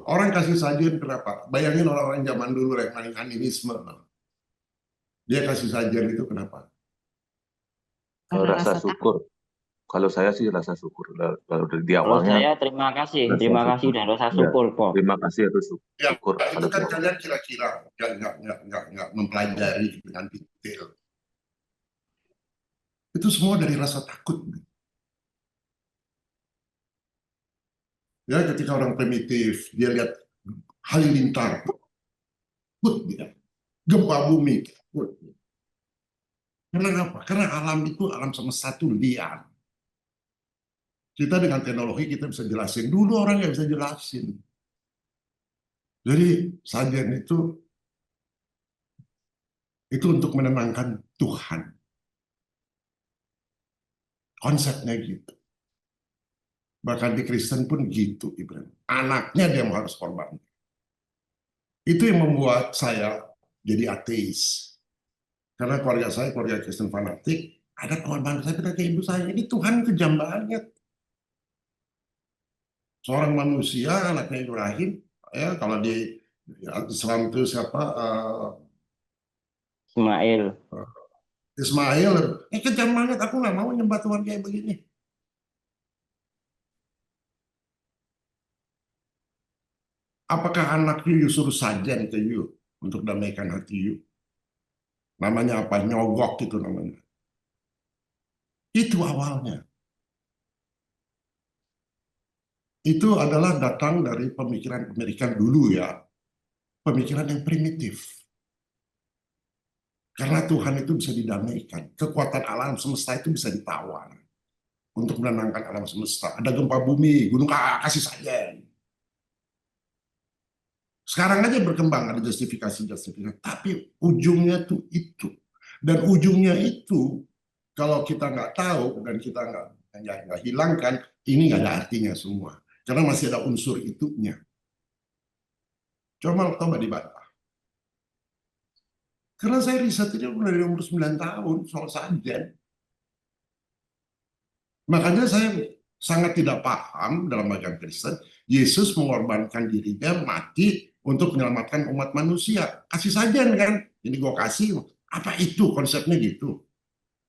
Orang kasih sajian kenapa? Bayangin orang-orang zaman dulu yang main animisme. Dia kasih sajian itu kenapa? Karena Rasa rasa takut. syukur. Kalau saya sih rasa syukur. Kalau di Kalau awalnya saya rasa terima kasih syukur. dan rasa Ya, syukur kok. terima kasih atas Ya, syukur itu kalau di kan awal. kalian kira-kira nggak mempelajari dengan detail. Itu semua dari rasa takut. Ya, ketika orang primitif, dia lihat halilintar, dia gempa bumi. Karena apa? Karena alam itu, alam semesta itu liar. Kita dengan teknologi kita bisa jelasin. Dulu orang nggak bisa jelasin. Jadi sajian itu untuk menenangkan Tuhan. Konsepnya gitu. Bahkan di Kristen pun gitu, Ibrahim. Anaknya dia harus korban. Itu yang membuat saya jadi ateis. Karena keluarga saya, keluarga Kristen fanatik, ada korban saya bilang ke ibu saya, ini Tuhan kejam banget. Seorang manusia, anaknya Ibrahim, ya kalau di Islam itu siapa? Ismail. Ismail, kejam banget, aku nggak mau nyembah Tuhan kayak begini. Apakah anak you suruh sajian ke you untuk damaikan hati you? Namanya apa? Nyogok itu namanya. Itu awalnya. Itu adalah datang dari pemikiran-pemikiran dulu ya. Pemikiran yang primitif. Karena Tuhan itu bisa didamaikan. Kekuatan alam semesta itu bisa ditawar. Untuk menenangkan alam semesta. Ada gempa bumi, gunung kasih sajian. Sekarang aja berkembang ada justifikasi. Tapi ujungnya tuh itu. Dan ujungnya itu kalau kita nggak tahu dan kita nggak hilangkan, ini nggak ada artinya semua. Karena masih ada unsur itunya. Coba dibantah. Karena saya riset ini mulai dari umur 9 tahun soal sajian. Makanya saya sangat tidak paham dalam agama Kristen, Yesus mengorbankan dirinya mati untuk menyelamatkan umat manusia. Kasih sajian kan? Ini gue kasih. Apa itu konsepnya gitu?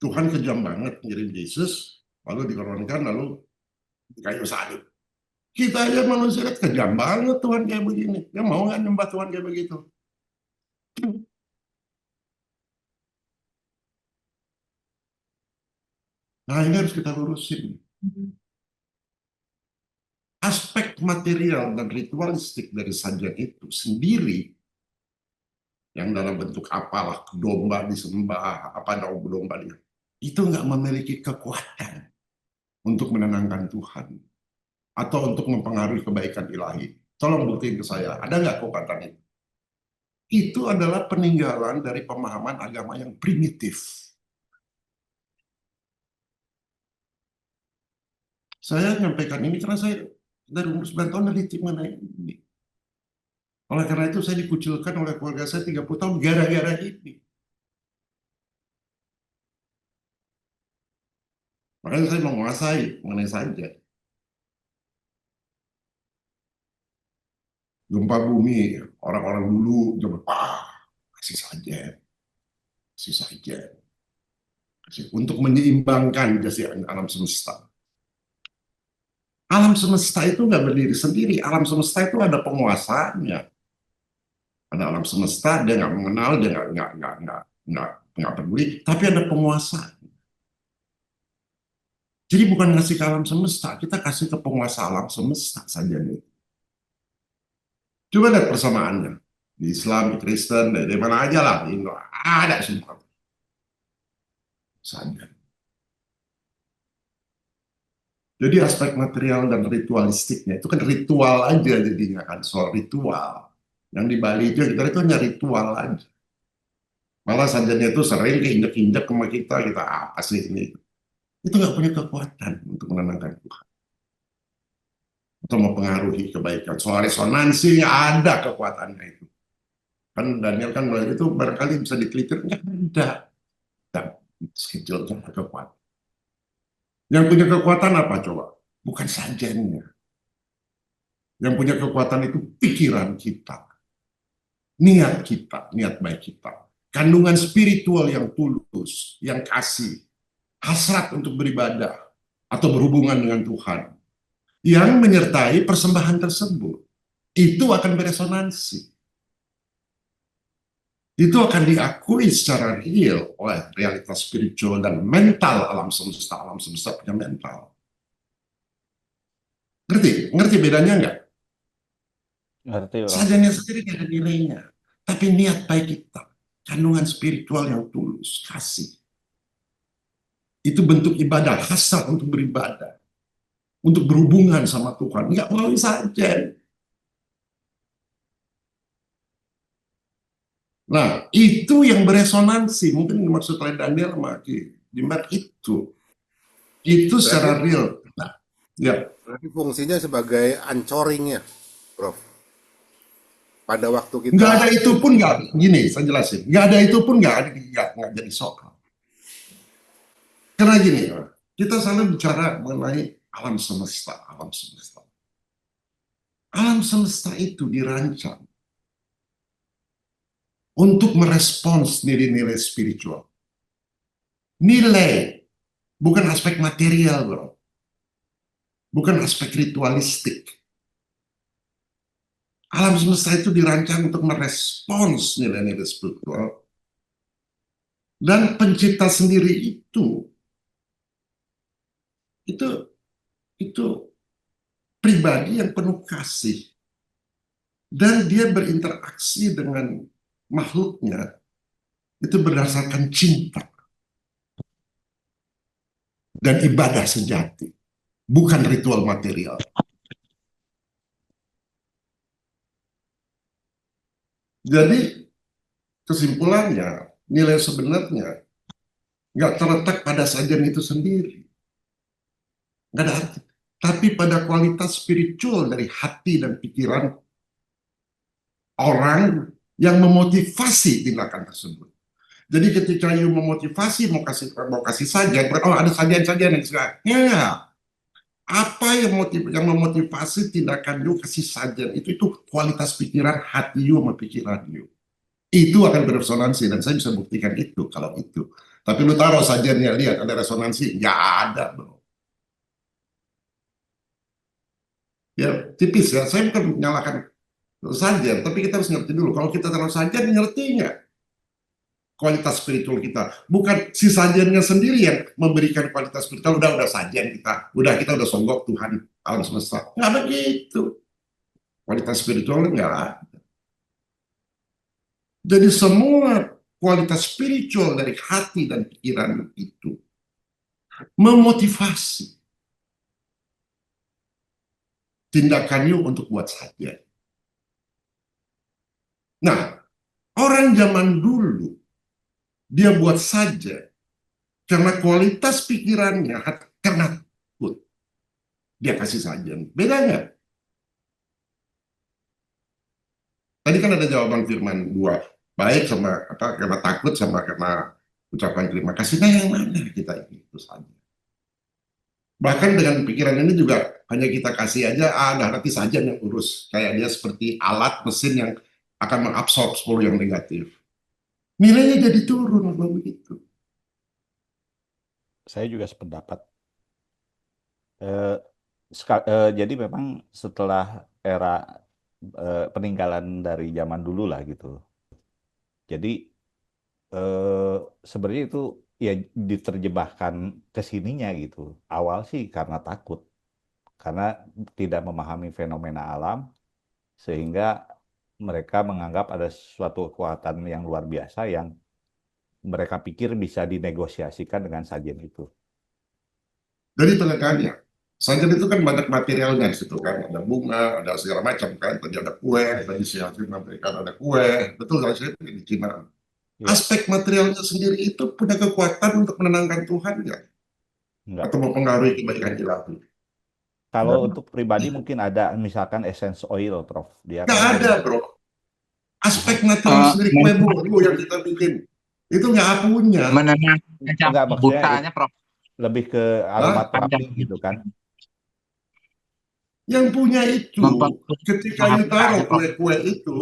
Tuhan kejam banget ngirim Yesus, lalu dikorbankan, lalu di kayu salib. Kita aja manusia kejam banget Tuhan kayak begini. Dia mau nggak nyembah Tuhan kayak begitu? Nah ini harus kita lurusin. Aspek material dan ritualistik dari sajian itu sendiri, yang dalam bentuk apalah, domba disembah, apa domba itu nggak memiliki kekuatan untuk menenangkan Tuhan atau untuk mempengaruhi kebaikan ilahi. Tolong buktiin ke saya, ada nggak kekuatan itu? Itu adalah peninggalan dari pemahaman agama yang primitif. Saya menyampaikan ini karena saya dari umur 9 tahun neliti mengenai ini. Oleh karena itu saya dikucilkan oleh keluarga saya 30 tahun gara-gara ini. Makanya saya menguasai mengenai saja. Gempa bumi, orang-orang dulu kasih saja. Kasih saja. Untuk menyeimbangkan jasa alam semesta. Alam semesta itu nggak berdiri sendiri. Alam semesta itu ada penguasanya. Ada alam semesta, dia nggak mengenal, dia nggak peduli, tapi ada penguasa. Jadi bukan ngasih ke alam semesta, kita kasih ke penguasa alam semesta saja nih. Coba lihat persamaannya di Islam, di Kristen, dari mana aja lah, ada semua saja. Jadi aspek material dan ritualistiknya itu kan ritual aja jadinya kan, soal ritual. Yang di Bali itu kita itu hanya ritual aja. Malah sajiannya itu sering keinjak-injak sama kita apa sih ini? Itu nggak punya kekuatan untuk menenangkan Tuhan. Atau mempengaruhi kebaikan. Soal resonansi ada kekuatannya itu. Kan Daniel kan itu barangkali bisa diteliti, nggak ada. Dan schedule-nya kekuatan. Yang punya kekuatan apa coba? Bukan sajiannya. Yang punya kekuatan itu pikiran kita, niat kita, niat baik kita. Kandungan spiritual yang tulus, yang kasih, hasrat untuk beribadah atau berhubungan dengan Tuhan, yang menyertai persembahan tersebut, itu akan beresonansi. Itu akan diakui secara real oleh realitas spiritual dan mental alam semesta. Alam semesta punya mental. Ngerti bedanya nggak? Ngerti, Prof. Sajiannya sendiri nggak ada nilainya, tapi niat baik kita, kandungan spiritual yang tulus, kasih, itu bentuk ibadah, hasrat untuk beribadah, untuk berhubungan sama Tuhan, nggak melalui sajian. Nah, itu yang beresonansi. Mungkin maksud oleh Daniel sama Jimat itu secara real. Nah, ya. Berarti fungsinya sebagai ancoringnya, Prof. Pada waktu kita Nggak ada itu pun nggak, gini saya jelasin, nggak ada itu pun nggak jadi soal. Karena gini, kita selalu bicara mengenai alam semesta, alam semesta. Alam semesta itu dirancang untuk merespons nilai-nilai spiritual. Nilai, bukan aspek material, bro. Bukan aspek ritualistik. Alam semesta itu dirancang untuk merespons nilai-nilai spiritual. Dan pencipta sendiri itu pribadi yang penuh kasih. Dan dia berinteraksi dengan makhluknya itu berdasarkan cinta dan ibadah sejati, bukan ritual material. Jadi kesimpulannya, nilai sebenarnya nggak terletak pada sajian itu sendiri, nggak ada arti, tapi pada kualitas spiritual dari hati dan pikiran orang yang memotivasi tindakan tersebut. Jadi ketika you memotivasi mau kasih sajian, oh ada sajian-sajian yang suka, ya. Apa yang memotivasi tindakan you kasih sajian itu kualitas pikiran hati you sama pikiran you. Itu akan beresonansi dan saya bisa buktikan itu kalau itu. Tapi lu taruh sajiannya, lihat ada resonansi, nggak ada, bro. Ya tipis ya, saya bukan menyalahkan sajian, tapi kita harus ngerti dulu. Kalau kita taruh sajian, ngerti nggak kualitas spiritual kita? Bukan si sajiannya sendiri yang memberikan kualitas spiritual. Udah sajian kita udah songgok Tuhan alam semesta. Nggak begitu. Kualitas spiritual nggak ada. Jadi semua kualitas spiritual dari hati dan pikiran itu memotivasi tindakan you untuk buat sajian. Nah, orang zaman dulu dia buat saja karena kualitas pikirannya karena takut dia kasih sajian. Beda nggak? Tadi kan ada jawaban firman dua, baik sama karena takut sama karena ucapan terima kasih. Nah yang mana kita itu saja. Bahkan dengan pikiran ini juga hanya kita kasih aja, nanti sajian yang urus. Kayak dia seperti alat mesin yang akan mengabsorb 10 yang negatif. Nilainya jadi turun kalau begitu. Saya juga sependapat. Jadi memang setelah era peninggalan dari zaman dulu lah gitu. Jadi sebenarnya itu ya diterjemahkan ke sininya gitu. Awal sih karena takut. Karena tidak memahami fenomena alam sehingga mereka menganggap ada suatu kekuatan yang luar biasa yang mereka pikir bisa dinegosiasikan dengan sajian itu. Jadi tekanannya, sajian itu kan banyak materialnya di situ kan, ada bunga, ada segala macam kan, tadi ada kue, tadi si Hasim menyampaikan ada kue, betul kan saya di Cina. Ya. Aspek materialnya sendiri itu punya kekuatan untuk menenangkan Tuhan nggak? Enggak. Atau mempengaruhi kebaikan ilahi? Kalau untuk pribadi mungkin ada misalkan essence oil, Prof. Dia Nggak kan ada, bro. Aspek material sendiri kue bolu yang kita bikin itu nggak punya. Menenangkan enggak, maksudnya butanya, Prof. lebih ke aromaterapi gitu kan. Yang punya itu, ketika you taruh Mempengaruhi, Prof. kue-kue itu,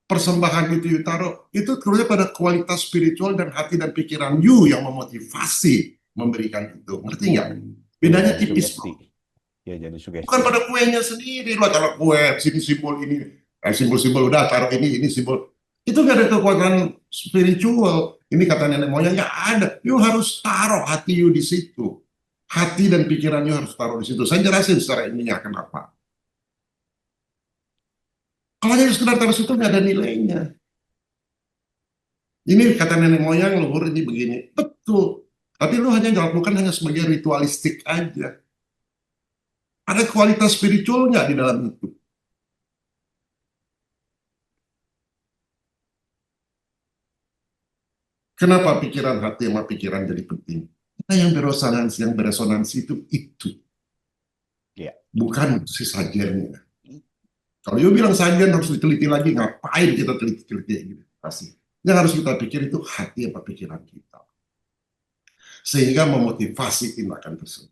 persembahan itu you taruh, itu terusnya pada kualitas spiritual dan hati dan pikiran you yang memotivasi memberikan itu. Ngerti nggak? Bedanya jadi tipis, sugesti. Bro. Ya jadi sugesti. Bukan pada kuenya sendiri. Lo taruh kue, sini simbol ini, simbol-simbol udah taruh ini simbol. Itu nggak ada kekuatan spiritual. Ini kata nenek moyang, nggak ada. You harus taruh hati you di situ. Hati dan pikiran you harus taruh di situ. Saya jelasin secara ininya kenapa. Kalau hanya sekedar taruh situ nggak ada nilainya. Ini kata nenek moyang leluhur ini begini. Betul. Tapi lu hanya lakukan hanya sebagai ritualistik aja. Ada kualitas spiritual nggak di dalam itu? Kenapa pikiran hati sama pikiran jadi penting? Karena yang beresonansi itu. Ya. Bukan si sajennya. Kalau you bilang sajian harus diteliti lagi, ngapain kita teliti-teliti gitu? Pasti. Yang harus kita pikir itu hati apa pikiran kita. Sehingga memotivasi tindakan tersebut.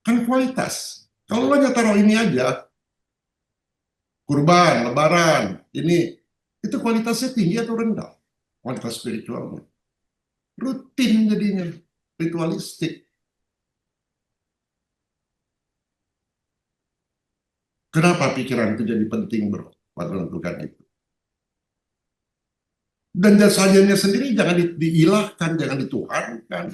Kan kualitas. Kalau lo hanya taruh ini aja, kurban, lebaran, ini, itu kualitasnya tinggi atau rendah? Kualitas spiritualnya. Rutin jadinya, ritualistik. Kenapa pikiran itu jadi penting, bro? Buat menentukan itu. Dan jasanya sendiri jangan diilahkan, jangan dituhankan.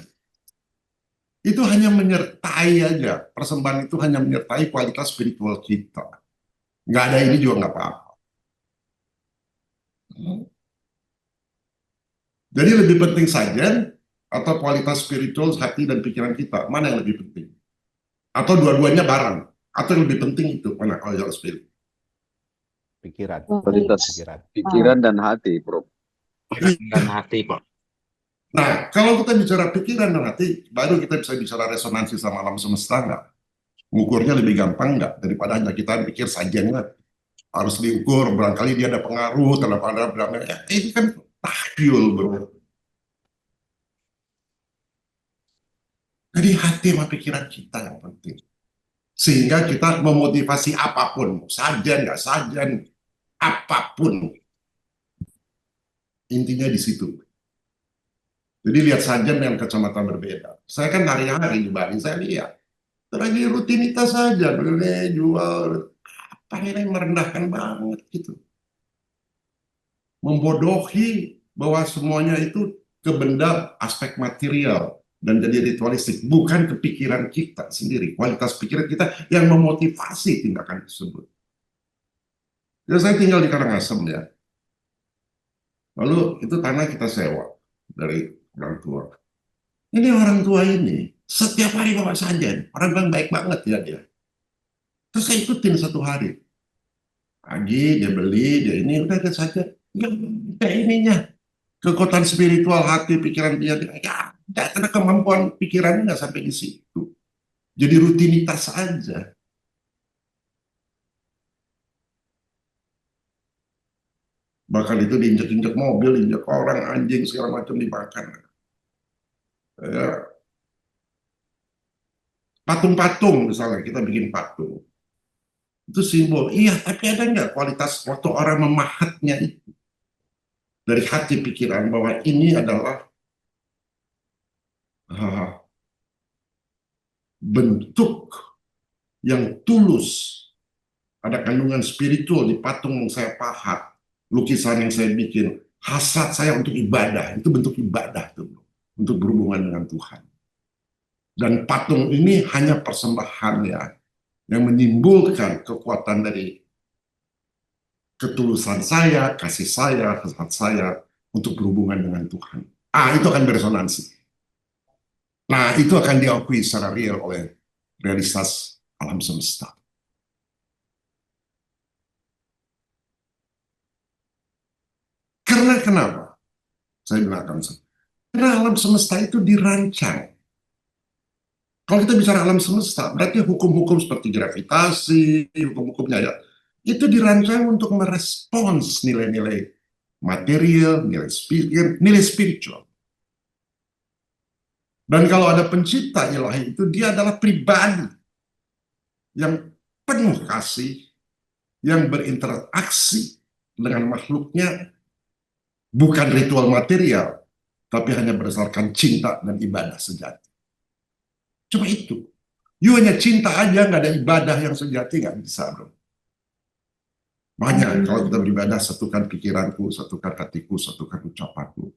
Itu hanya menyertai aja. Persembahan itu hanya menyertai kualitas spiritual kita. Nggak ada ini juga nggak apa-apa. Jadi lebih penting sajian atau kualitas spiritual hati dan pikiran kita. Mana yang lebih penting? Atau dua-duanya bareng? Atau yang lebih penting itu? Mana kalau yang spirit? Pikiran. Kualitas pikiran dan hati, Prof. Dan hati, Pak. Nah, kalau kita bicara pikiran dan hati, baru kita bisa bicara resonansi sama alam semesta nggak? Ngukurnya lebih gampang nggak? Daripada hanya kita pikir sajiannya harus diukur, barangkali dia ada pengaruh, terhadap ada ini kan tahyul, bro. Jadi hati sama pikiran kita yang penting. Sehingga kita memotivasi apapun, sajian, nggak sajian, apapun. Intinya di situ. Jadi lihat sajian dengan kacamata berbeda. Saya kan hari-hari di Bali, saya lihat. Lagi rutinitas saja, beli, jual, apa ini merendahkan banget gitu. Membodohi bahwa semuanya itu ke benda aspek material dan jadi ritualistik, bukan kepikiran kita sendiri, kualitas pikiran kita yang memotivasi tindakan tersebut. Ya, saya tinggal di Karangasem ya. Lalu itu tanah kita sewa dari orang tua. Ini orang tua ini setiap hari bawa sajian, orang yang baik banget ya dia. Terus saya ikutin satu hari. Pagi dia beli, dia ini udah ada saja. Enggak ada ininya. Kekuatan spiritual hati, pikiran dia. Ya, karena kemampuan pikirannya nggak sampai di situ. Jadi rutinitas aja. Bahkan itu diinjek-injek mobil, injek orang, anjing, segala macam dimakan. Ya. Patung-patung misalnya, kita bikin patung. Itu simbol. Iya, tapi ada nggak kualitas waktu orang memahatnya itu? Dari hati pikiran bahwa ini adalah bentuk yang tulus. Ada kandungan spiritual di patung yang saya pahat. Lukisan yang saya bikin. Hasrat saya untuk ibadah. Itu bentuk ibadah tuh. Untuk berhubungan dengan Tuhan. Dan patung ini hanya persembahan ya. Yang menimbulkan kekuatan dari ketulusan saya, kasih saya, hasrat saya untuk berhubungan dengan Tuhan. Itu akan beresonansi. Nah, itu akan diakui secara real oleh realitas alam semesta. Karena kenapa? Saya bilang karena alam semesta itu dirancang. Kalau kita bicara alam semesta, berarti hukum-hukum seperti gravitasi, hukum-hukumnya ya, itu dirancang untuk merespons nilai-nilai material, nilai spiritual. Dan kalau ada pencipta ilahi itu, dia adalah pribadi yang penuh kasih, yang berinteraksi dengan makhluknya, bukan ritual material, tapi hanya berdasarkan cinta dan ibadah sejati. Cuma itu. You hanya cinta aja, nggak ada ibadah yang sejati, nggak bisa, bro. Makanya kalau kita beribadah, satukan pikiranku, satukan hatiku, satukan ucapanku.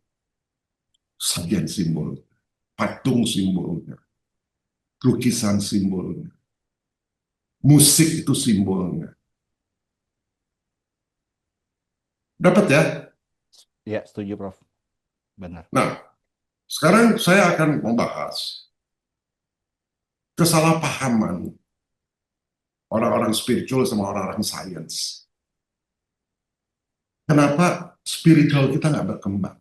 Sajian simbol, patung simbolnya, lukisan simbolnya, musik itu simbolnya. Dapat ya? Ya, setuju, Prof. Benar. Nah, sekarang saya akan membahas kesalahpahaman orang-orang spiritual sama orang-orang sains. Kenapa spiritual kita nggak berkembang?